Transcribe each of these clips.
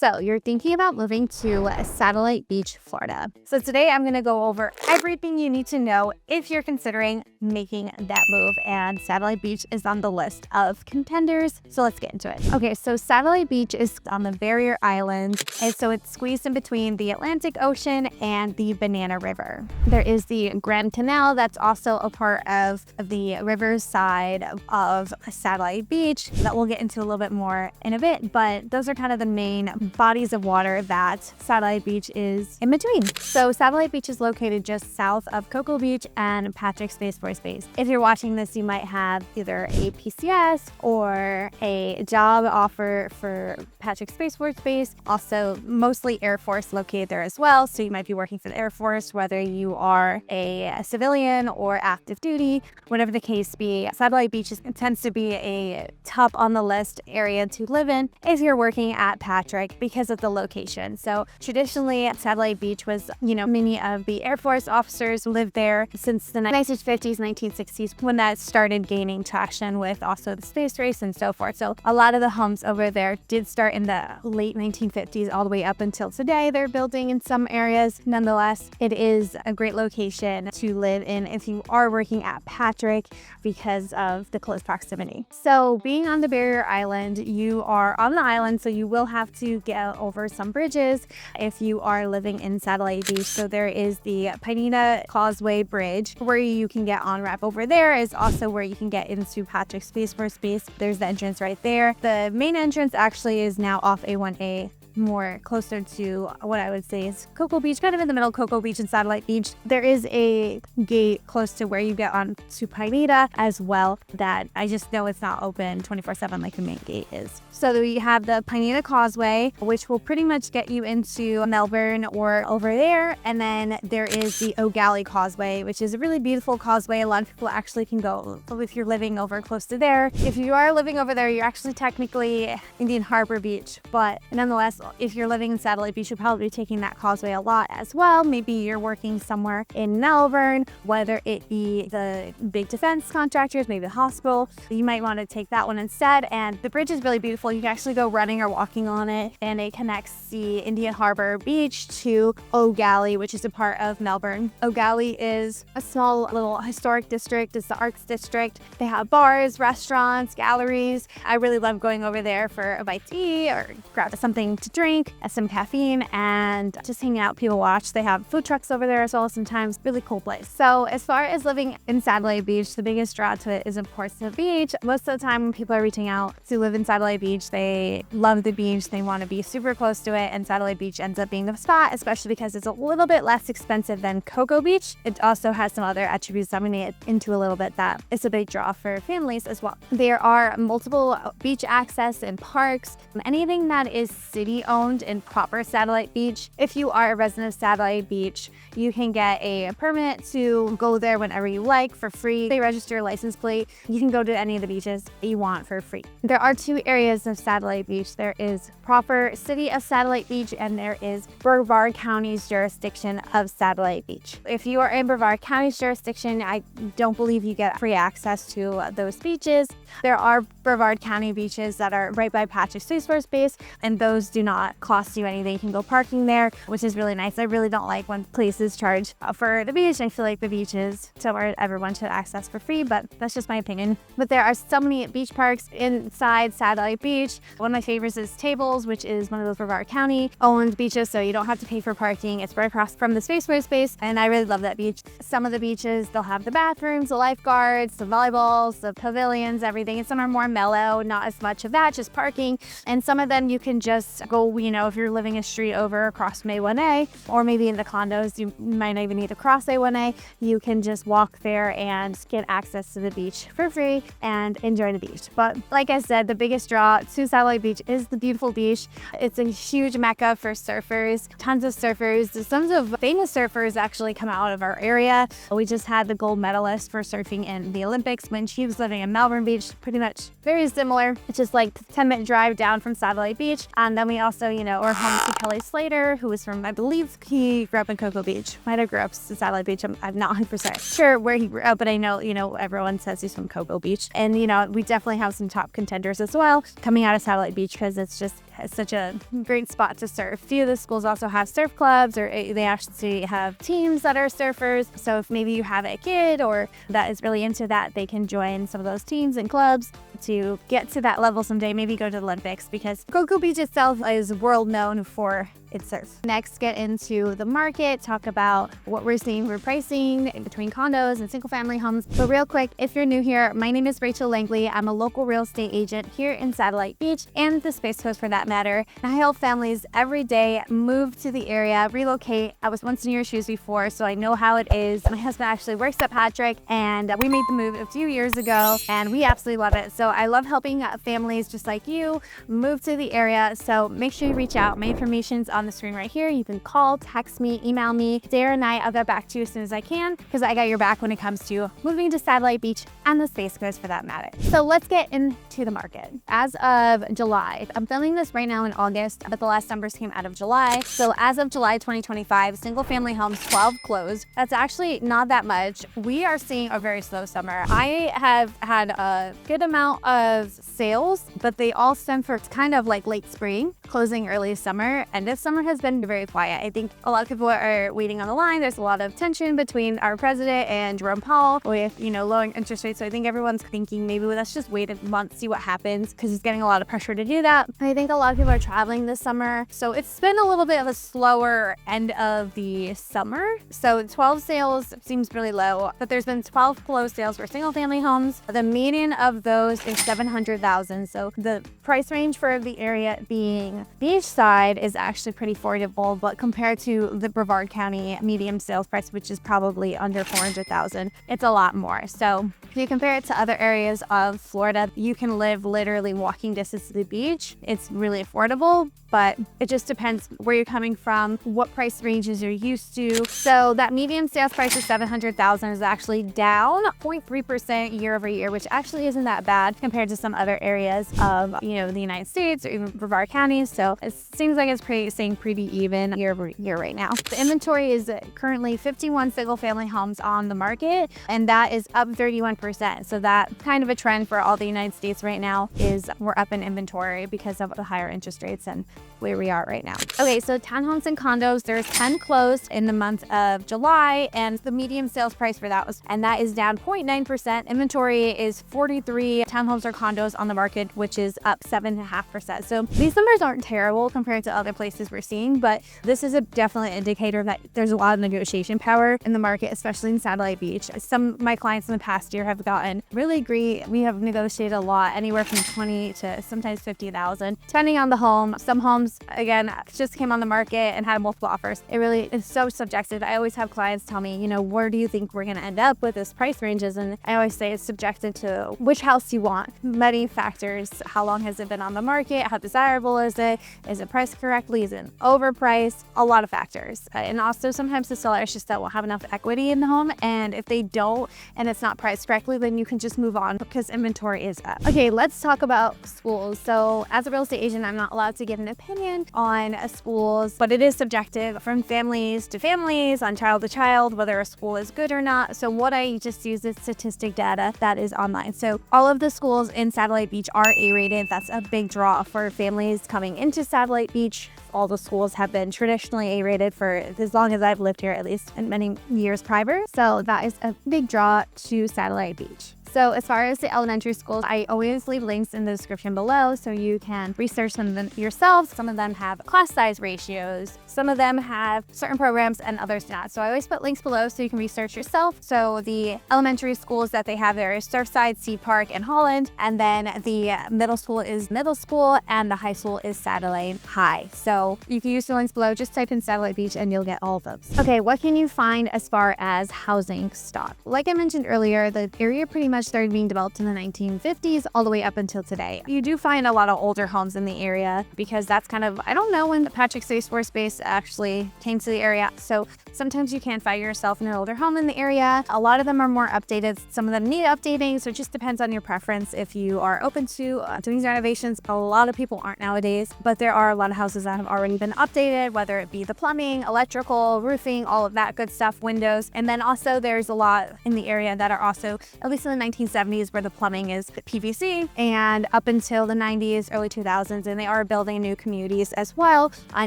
So you're thinking about moving to Satellite Beach, Florida. So today I'm going to go over everything you need to know if you're considering making that move, and Satellite Beach is on the list of contenders. So let's get into it. Okay, so Satellite Beach is on the Viera Island, and so it's squeezed in between the Atlantic Ocean and the Banana River. There is the Grand Canal that's also a part of the river side of Satellite Beach that we'll get into a little bit more in a bit, but those are kind of the main bodies of water that Satellite Beach is in between. So Satellite Beach is located just south of Cocoa Beach and Patrick Space Force Base. If you're watching this, you might have either a PCS or a job offer for Patrick Space Force Base. Also, mostly Air Force located there as well. So you might be working for the Air Force, whether you are a civilian or active duty, whatever the case be. Satellite Beach tends to be a top on the list area to live in if you're working at Patrick because of the location. So traditionally, Satellite Beach was, many of the Air Force officers lived there since the 1950s, 1960s, when that started gaining traction with also the space race and so forth. So a lot of the homes over there did start in the late 1950s all the way up until today. They're building in some areas. Nonetheless, it is a great location to live in if you are working at Patrick because of the close proximity. So being on the Barrier Island, you are on the island, so you will have to get over some bridges if you are living in Satellite Beach. So there is the Pineda Causeway Bridge where you can get on ramp. Over there is also where you can get into Patrick Space Force Base. There's the entrance right there. The main entrance actually is now off A1A, more closer to what I would say is Cocoa Beach, kind of in the middle of Cocoa Beach and Satellite Beach. There is a gate close to where you get on to Pineda as well that I just know it's not open 24/7 like the main gate is. So we have the Pineda Causeway, which will pretty much get you into Melbourne or over there. And then there is the O'Galley Causeway, which is a really beautiful causeway. A lot of people actually can go if you're living over close to there. If you are living over there, you're actually technically Indian Harbor Beach, but nonetheless, if you're living in Satellite Beach, you're probably be taking that causeway a lot as well. Maybe you're working somewhere in Melbourne, whether it be the big defense contractors, maybe the hospital. You might want to take that one instead. And the bridge is really beautiful. You can actually go running or walking on it, and it connects the Indian Harbor Beach to O'Galley, which is a part of Melbourne. O'Galley is a small little historic district. It's the arts district. They have bars, restaurants, galleries. I really love going over there for a bite to eat or grab something to drink, some caffeine, and just hanging out, people watch. They have food trucks over there as well sometimes. Really cool place. So as far as living in Satellite Beach, the biggest draw to it is of course the beach. Most of the time when people are reaching out to live in Satellite Beach, they love the beach. They want to be super close to it, and Satellite Beach ends up being the spot, especially because it's a little bit less expensive than Cocoa Beach. It also has some other attributes I'm going to get into a little bit that it's a big draw for families as well. There are multiple beach access and parks. Anything that is city owned in proper Satellite Beach. If you are a resident of Satellite Beach, you can get a permit to go there whenever you like for free. They register your license plate. You can go to any of the beaches that you want for free. There are two areas of Satellite Beach. There is proper city of Satellite Beach, and there is Brevard County's jurisdiction of Satellite Beach. If you are in Brevard County's jurisdiction, I don't believe you get free access to those beaches. There are Brevard County beaches that are right by Patrick Space Force Base, and those do not cost you anything. You can go parking there, which is really nice. I really don't like when places charge for the beach. I feel like the beach is somewhere everyone should access for free, but that's just my opinion. But there are so many beach parks inside Satellite Beach. One of my favorites is Tables, which is one of those Brevard County owned beaches, so you don't have to pay for parking. It's right across from the Space Force Base, and I really love that beach. Some of the beaches, they'll have the bathrooms, the lifeguards, the volleyballs, the pavilions, everything. And some are more mellow, not as much of that, just parking. And some of them you can just go, if you're living a street over across from A1A, or maybe in the condos, you might not even need to cross A1A. You can just walk there and get access to the beach for free and enjoy the beach. But like I said, the biggest draw to Satellite Beach is the beautiful beach. It's a huge mecca for surfers, tons of surfers. Tons of famous surfers actually come out of our area. We just had the gold medalist for surfing in the Olympics when she was living in Melbourne Beach, pretty much very similar. It's just like 10-minute drive down from Satellite Beach. And then we also, are home to Kelly Slater, who is from, I believe he grew up in Cocoa Beach. Might have grew up in Satellite Beach. I'm not 100% sure where he grew up, but I know, everyone says he's from Cocoa Beach. And, we definitely have some top contenders as well coming out of Satellite Beach because it's just It's such a great spot to surf. A few of the schools also have surf clubs, or they actually have teams that are surfers. So if maybe you have a kid or that is really into that, they can join some of those teams and clubs to get to that level someday, maybe go to the Olympics, because Cocoa Beach itself is world known for its surf. Next, get into the market, talk about what we're seeing for pricing in between condos and single family homes. But real quick, if you're new here, my name is Rachel Langley. I'm a local real estate agent here in Satellite Beach and the Space Coast for that matter. And I help families every day move to the area, relocate. I was once in your shoes before, so I know how it is. My husband actually works at Patrick, and we made the move a few years ago, and we absolutely love it. So I love helping families just like you move to the area. So make sure you reach out. My information's on the screen right here. You can call, text me, email me. Sarah and I'll get back to you as soon as I can, because I got your back when it comes to moving to Satellite Beach and the Space Coast for that matter. So let's get into the market. As of July, I'm filming this right now in August, but the last numbers came out of July. So as of July 2025, single family homes 12 closed. That's actually not that much. We are seeing a very slow summer. I have had a good amount of sales, but they all stem for kind of like late spring, closing early summer, and this summer has been very quiet. I think a lot of people are waiting on the line. There's a lot of tension between our president and Jerome Powell with, lowering interest rates. So I think everyone's thinking maybe let's just wait a month, see what happens, because he's getting a lot of pressure to do that. I think a lot of people are traveling this summer, so it's been a little bit of a slower end of the summer. So 12 sales seems really low, but there's been 12 closed sales for single family homes. The median of those is $700,000. So the price range for the area being beachside is actually pretty affordable, but compared to the Brevard County medium sales price, which is probably under $400,000, it's a lot more. So if you compare it to other areas of Florida, you can live literally walking distance to the beach. It's really affordable, but it just depends where you're coming from, what price ranges you're used to. So that median sales price of $700,000 is actually down 0.3% year over year, which actually isn't that bad compared to some other areas of, the United States or even Brevard County. So it seems like it's staying pretty even year over year right now. The inventory is currently 51 single family homes on the market, and that is up 31%. So that kind of a trend for all the United States right now is we're up in inventory because of the higher interest rates and where we are right now. Okay, so townhomes and condos, there's 10 closed in the month of July, and the median sales price for that is down 0.9%. Inventory is 43 townhomes or condos on the market, which is up 7.5%. So these numbers aren't terrible compared to other places we're seeing, but this is definitely an indicator that there's a lot of negotiation power in the market, especially in Satellite Beach. Some of my clients in the past year have gotten really great. We have negotiated a lot, anywhere from 20 to sometimes 50,000, depending on the home. Some homes, again, just came on the market and had multiple offers. It really is so subjective. I always have clients tell me, where do you think we're going to end up with this price ranges? And I always say it's subjective to which house you want. Many factors. How long has it been on the market? How desirable is it? Is it priced correctly? Is it overpriced? A lot of factors. And also sometimes the sellers just don't have enough equity in the home. And if they don't, and it's not priced correctly, then you can just move on because inventory is up. Okay, let's talk about schools. So as a real estate agent, I'm not allowed to give an opinion on schools, but it is subjective from families to families, on child to child, whether a school is good or not. So what I just use is statistic data that is online. So all of the schools in Satellite Beach are A-rated. That's a big draw for families coming into Satellite Beach. All the schools have been traditionally A-rated for as long as I've lived here, at least in many years prior. So that is a big draw to Satellite Beach. So as far as the elementary schools, I always leave links in the description below so you can research some of them yourself. Some of them have class size ratios. Some of them have certain programs and others do not. So I always put links below so you can research yourself. So the elementary schools that they have there is Surfside, Sea Park, and Holland. And then the middle school is middle school and the high school is Satellite High. So you can use the links below. Just type in Satellite Beach and you'll get all of those. Okay, what can you find as far as housing stock? Like I mentioned earlier, the area pretty much started being developed in the 1950s all the way up until today. You do find a lot of older homes in the area because that's kind of, I don't know when the Patrick Space Force Base actually came to the area. So sometimes you can't find yourself in an older home in the area. A lot of them are more updated. Some of them need updating. So it just depends on your preference. If you are open to doing renovations, a lot of people aren't nowadays, but there are a lot of houses that have already been updated, whether it be the plumbing, electrical, roofing, all of that good stuff, windows. And then also there's a lot in the area that are also, at least in the 1970s, where the plumbing is PVC, and up until the 90s, early 2000s, and they are building new communities as well. I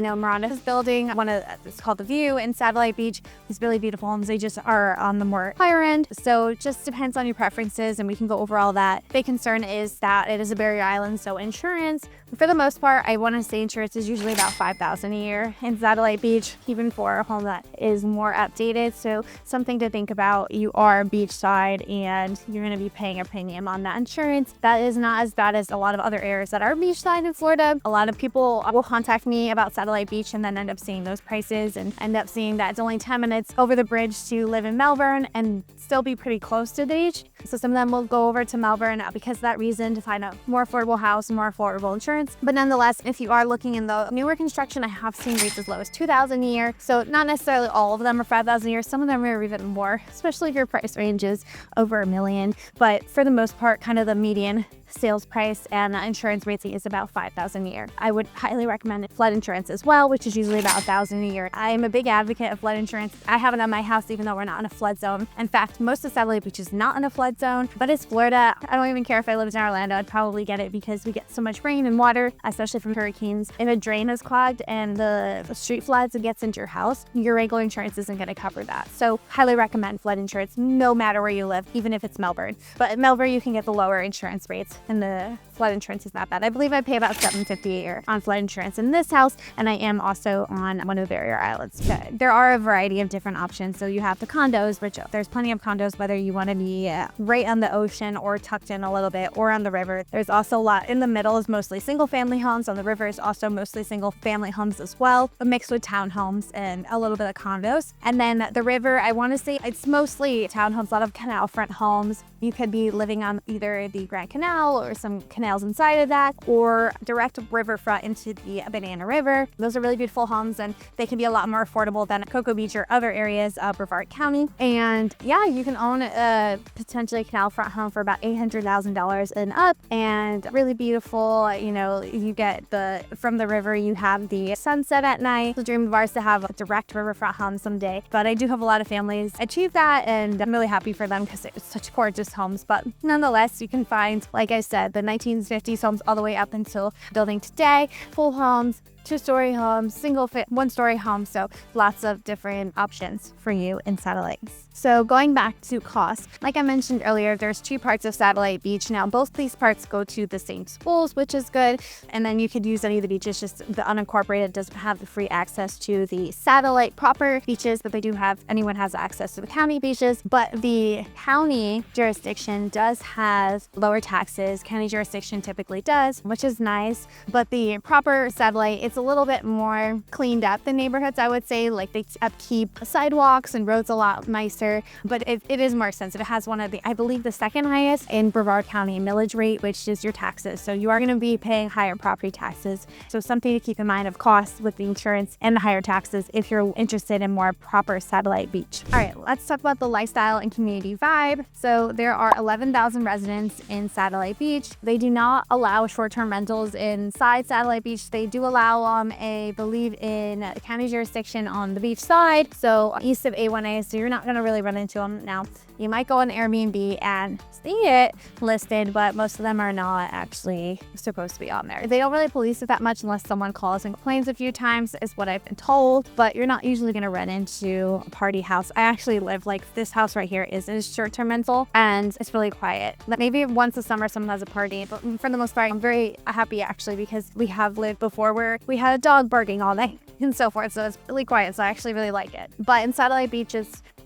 know Miranda is building it's called The View in Satellite Beach. These really beautiful homes. They just are on the more higher end. So it just depends on your preferences, and we can go over all that. Big concern is that it is a barrier island, so insurance, for the most part, I want to say insurance is usually about $5,000 a year in Satellite Beach, even for a home that is more updated. So something to think about. You are beachside and you're going to be paying a premium on that insurance. That is not as bad as a lot of other areas that are beachside in Florida. A lot of people will contact me about Satellite Beach and then end up seeing those prices and end up seeing that it's only 10 minutes over the bridge to live in Melbourne and still be pretty close to the beach. So some of them will go over to Melbourne because of that reason, to find a more affordable house and more affordable insurance. But nonetheless, if you are looking in the newer construction, I have seen rates as low as $2,000 a year. So not necessarily all of them are $5,000 a year. Some of them are even more, especially if your price range is over $1 million. But for the most part, kind of the median sales price and insurance rates is about $5,000 a year. I would highly recommend flood insurance as well, which is usually about $1,000 a year. I am a big advocate of flood insurance. I have it on my house, even though we're not in a flood zone. In fact, most of Satellite Beach is not in a flood zone, but it's Florida. I don't even care if I lived in Orlando. I'd probably get it because we get so much rain and water, especially from hurricanes. If a drain is clogged and the street floods and gets into your house, your regular insurance isn't going to cover that. So highly recommend flood insurance no matter where you live, even if it's Melbourne. But in Melbourne, you can get the lower insurance rates, and the flood insurance is not bad. I believe I pay about $750 a year on flood insurance in this house, and I am also on one of the barrier islands. There are a variety of different options. So you have the condos, which there's plenty of condos, whether you want to be right on the ocean or tucked in a little bit or on the river. There's also a lot in the middle is mostly single family homes. On the river is also mostly single family homes as well, mixed with townhomes and a little bit of condos. And then the river, I want to say it's mostly townhomes, a lot of canal front homes. You could be living on either the Grand Canal or some canals inside of that, or direct riverfront into the Banana River. Those are really beautiful homes, and they can be a lot more affordable than Cocoa Beach or other areas of Brevard County. And yeah, you can own a potentially canal front home for about $800,000 and up, and really beautiful. You know, you get from the river, you have the sunset at night. The dream of ours to have a direct riverfront home someday, but I do have a lot of families achieve that, and I'm really happy for them because it's such gorgeous homes. But nonetheless, you can find, like I said, the 1950s homes all the way up until building today, full homes, two-story homes, one-story homes. So lots of different options for you in Satellite. So going back to cost, like I mentioned earlier, there's two parts of Satellite Beach. Now, both these parts go to the same schools, which is good. And then you could use any of the beaches, just the unincorporated doesn't have the free access to the satellite proper beaches, but they do have, anyone has access to the county beaches. But the county jurisdiction does have lower taxes. County jurisdiction typically does, which is nice. But the proper satellite, it's a little bit more cleaned up than neighborhoods, I would say. Like, they upkeep sidewalks and roads a lot nicer, but it is more expensive. It has one of the, I believe, the second highest in Brevard County millage rate, which is your taxes. So you are going to be paying higher property taxes. So something to keep in mind of costs with the insurance and the higher taxes if you're interested in more proper Satellite Beach. All right, let's talk about the lifestyle and community vibe. So there are 11,000 residents in Satellite Beach. They do not allow short-term rentals inside Satellite Beach. They do allow I believe in county jurisdiction on the beach side, so east of A1A, so you're not going to really run into them. Now, you might go on Airbnb and see it listed, but most of them are not actually supposed to be on there. They don't really police it that much unless someone calls and complains a few times, is what I've been told, but you're not usually going to run into a party house. I actually live, like, this house right here is a short-term rental, and it's really quiet. Maybe once a summer someone has a party, but for the most part, I'm very happy actually, because we have lived before where we had a dog barking all night and so forth, so it's really quiet, so I actually really like it. But in Satellite Beach,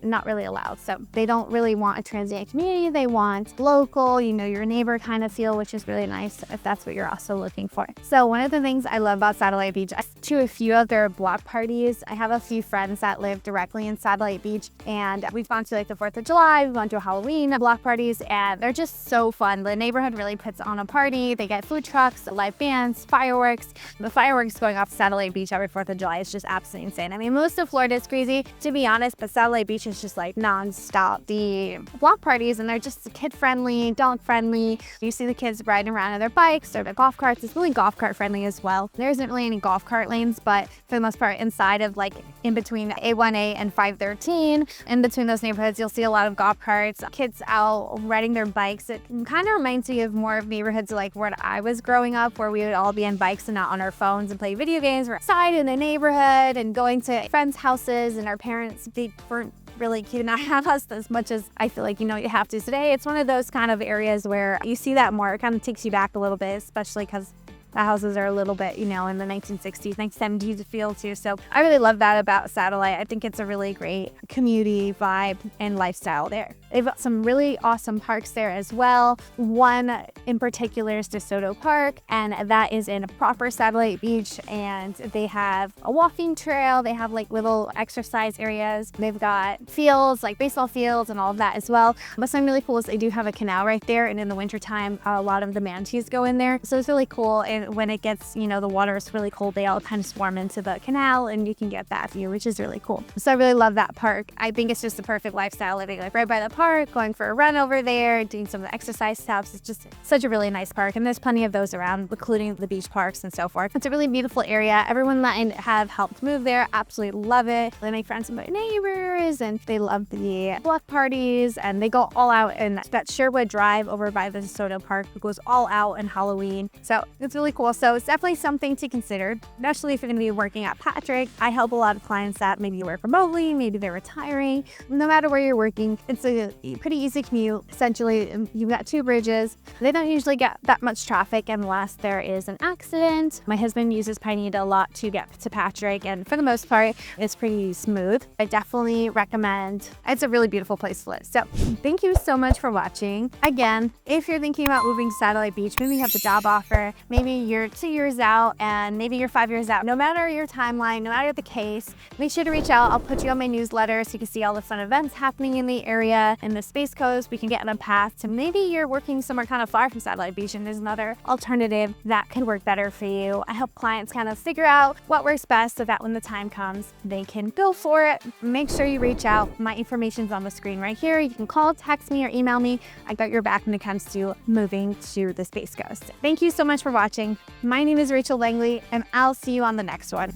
not really allowed. So they don't really want a transient community. They want local, you know, your neighbor kind of feel, which is really nice if that's what you're also looking for. So one of the things I love about Satellite Beach, to a few of their block parties. I have a few friends that live directly in Satellite Beach, and we've gone to like the 4th of July, we've gone to Halloween block parties, and they're just so fun. The neighborhood really puts on a party. They get food trucks, live bands, fireworks. The fireworks going off Satellite Beach every 4th of July is just absolutely insane. I mean, most of Florida is crazy, to be honest, but Satellite Beach is just like non-stop. The block parties, and they're just kid-friendly, dog-friendly. You see the kids riding around on their bikes or their golf carts. It's really golf cart friendly as well. There isn't really any golf cart lanes, but for the most part, inside of like in between A1A and 513, in between those neighborhoods, you'll see a lot of golf carts, kids out riding their bikes. It kind of reminds me of more of neighborhoods like where I was growing up, where we would all be on bikes and not on our phones and play video games. We're outside in the neighborhood and going to friends' houses, and our parents, they weren't really keeping an eye on us as much as I feel like, you know, you have to today. It's one of those kind of areas where you see that more. It kind of takes you back a little bit, especially because the houses are a little bit, you know, in the 1960s, 1970s feel too. So I really love that about Satellite. I think it's a really great community vibe and lifestyle there. They've got some really awesome parks there as well. One in particular is DeSoto Park, and that is in a proper Satellite Beach, and they have a walking trail. They have like little exercise areas. They've got fields, like baseball fields and all of that as well. But something really cool is they do have a canal right there, and in the wintertime, a lot of the manatees go in there. So it's really cool. And when it gets, you know, the water is really cold, they all kind of swarm into the canal, and you can get that view, which is really cool. So I really love that park. I think it's just the perfect lifestyle living, like right by the park, going for a run over there, doing some of the exercise steps. It's just such a really nice park, and there's plenty of those around, including the beach parks and so forth. It's a really beautiful area. Everyone that I have helped move there absolutely love it. They make friends with my neighbors, and they love the block parties, and they go all out. And that Sherwood Drive over by the DeSoto Park goes all out in Halloween. So it's really cool. So it's definitely something to consider, especially if you're going to be working at Patrick. I help a lot of clients that maybe work remotely, maybe they're retiring. No matter where you're working, it's a pretty easy commute. Essentially, you've got 2 bridges. They don't usually get that much traffic unless there is an accident. My husband uses Pineda a lot to get to Patrick, and for the most part, it's pretty smooth. I definitely recommend. It's a really beautiful place to live. So thank you so much for watching. Again, if you're thinking about moving to Satellite Beach, maybe you have the job offer, maybe you're 2 years out, and maybe you're 5 years out. No matter your timeline, no matter the case, make sure to reach out. I'll put you on my newsletter so you can see all the fun events happening in the area. In the Space Coast, we can get on a path to maybe you're working somewhere kind of far from Satellite Beach, and there's another alternative that could work better for you. I help clients kind of figure out what works best so that when the time comes, they can go for it. Make sure you reach out. My information's on the screen right here. You can call, text me, or email me. I got your back when it comes to moving to the Space Coast. Thank you so much for watching. My name is Rachel Langley, and I'll see you on the next one.